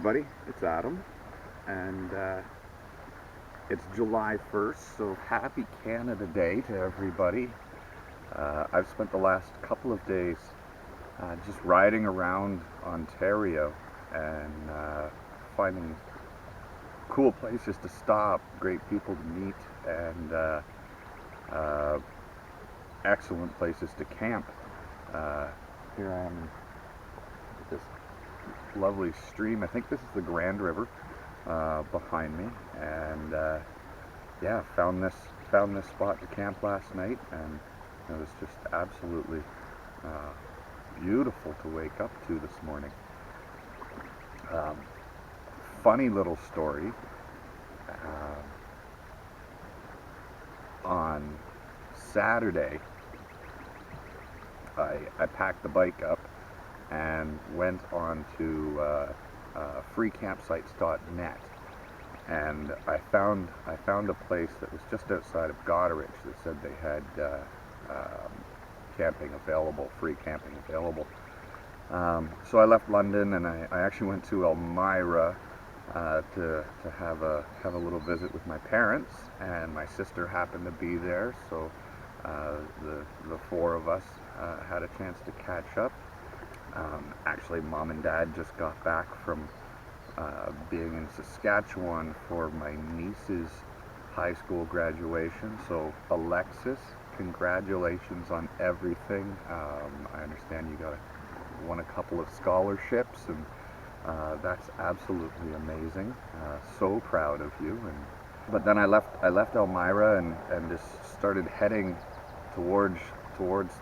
everybody, it's Adam, and it's July 1st, so happy Canada Day to everybody. I've spent the last couple of days just riding around Ontario and finding cool places to stop, great people to meet, and excellent places to camp. Here I am at this lovely stream. I think this is the Grand River behind me, and yeah, found this spot to camp last night, and it was just absolutely beautiful to wake up to this morning. Funny little story. On Saturday, I packed the bike up and went on to freecampsites.net, and I found a place that was just outside of Goderich that said they had camping available, free camping available. So I left London and I actually went to Elmira to have a little visit with my parents, and my sister happened to be there, so the four of us had a chance to catch up. Actually, Mom and Dad just got back from being in Saskatchewan for my niece's high school graduation. So Alexis, congratulations on everything. I understand you won a couple of scholarships, and that's absolutely amazing. So proud of you. But then I left Elmira and just started heading towards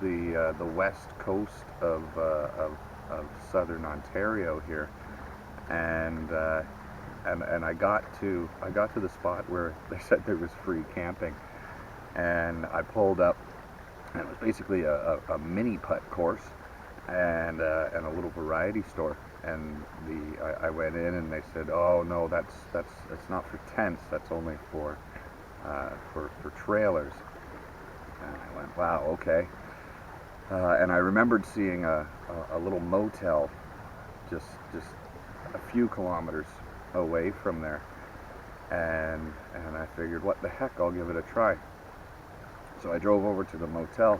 the west coast of southern Ontario here, and I got to the spot where they said there was free camping, and I pulled up, and it was basically a mini putt course and a little variety store. And I went in and they said, oh no, that's not for tents, that's only for trailers. And I went, wow, okay. And I remembered seeing a little motel just a few kilometers away from there, and I figured, what the heck, I'll give it a try. So I drove over to the motel,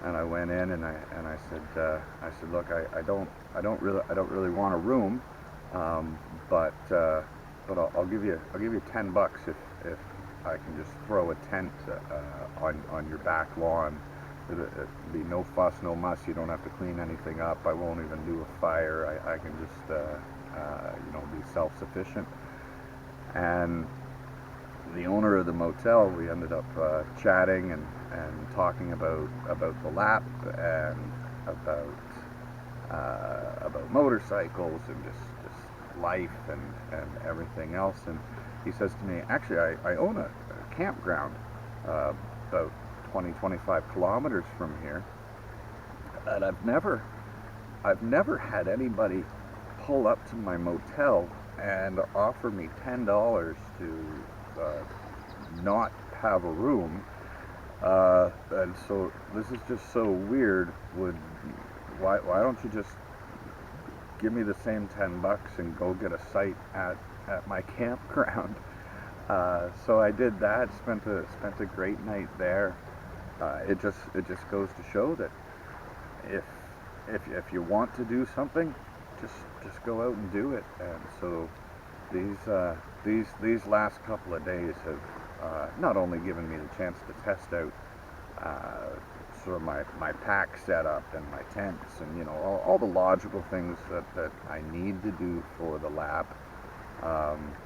and I went in and I said, look, I don't really want a room, but I'll give you $10 if I can just throw a tent on your back lawn. It'll be no fuss, no muss. You don't have to clean anything up. I won't even do a fire. I can just be self-sufficient. And the owner of the motel, we ended up chatting and talking about the lap and about motorcycles and just life and everything else. And he says to me, actually, I own a campground about 20-25 kilometers from here, and I've never had anybody pull up to my motel and offer me $10 to not have a room, and so this is just so weird. Why don't you just give me the same $10 and go get a site at my campground? So I did that. Spent a great night there. It just goes to show that if you want to do something, just go out and do it. And so these last couple of days have not only given me the chance to test out sort of my pack setup and my tents and all the logical things that I need to do for the lap,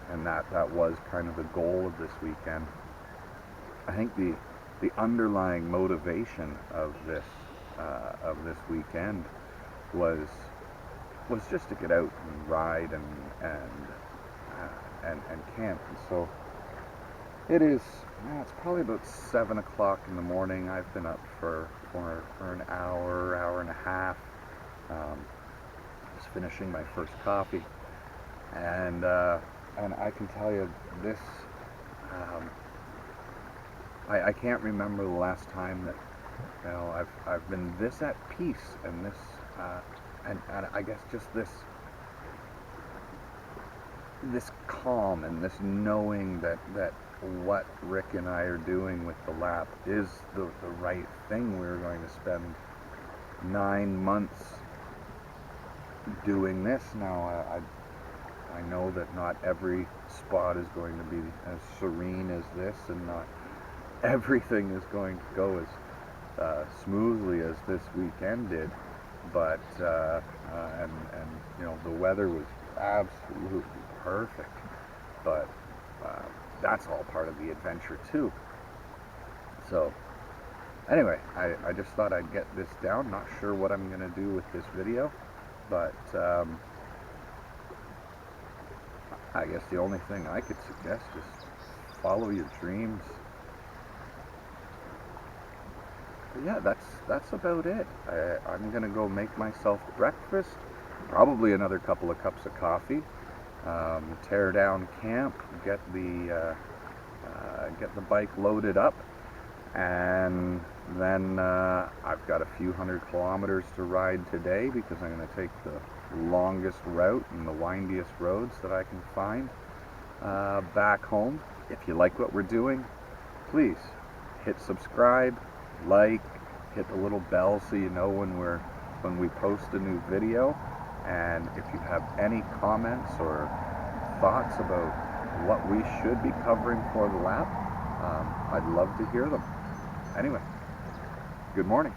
and that was kind of the goal of this weekend. I think the underlying motivation of this weekend was just to get out and ride and camp. And so it's probably about 7 o'clock in the morning. I've been up for an hour and a half, just finishing my first coffee, and I can tell you this. I can't remember the last time that I've been this at peace, and this and I guess just this this calm and this knowing that what Rick and I are doing with the lap is the right thing. We're going to spend 9 months doing this. Now, I know that not every spot is going to be as serene as this, and not everything is going to go as smoothly as this weekend did, but and you know, the weather was absolutely perfect, but that's all part of the adventure too. So anyway, I just thought I'd get this down. Not sure what I'm gonna do with this video, but I guess the only thing I could suggest is follow your dreams. But yeah, that's about it. I'm gonna go make myself breakfast, probably another couple of cups of coffee, tear down camp, get the bike loaded up, and then I've got a few hundred kilometers to ride today because I'm going to take the longest route and the windiest roads that I can find back home. If you like what we're doing, please hit subscribe, like, hit the little bell so you know when we post a new video. And if you have any comments or thoughts about what we should be covering for the lap, I'd love to hear them. Anyway, good morning.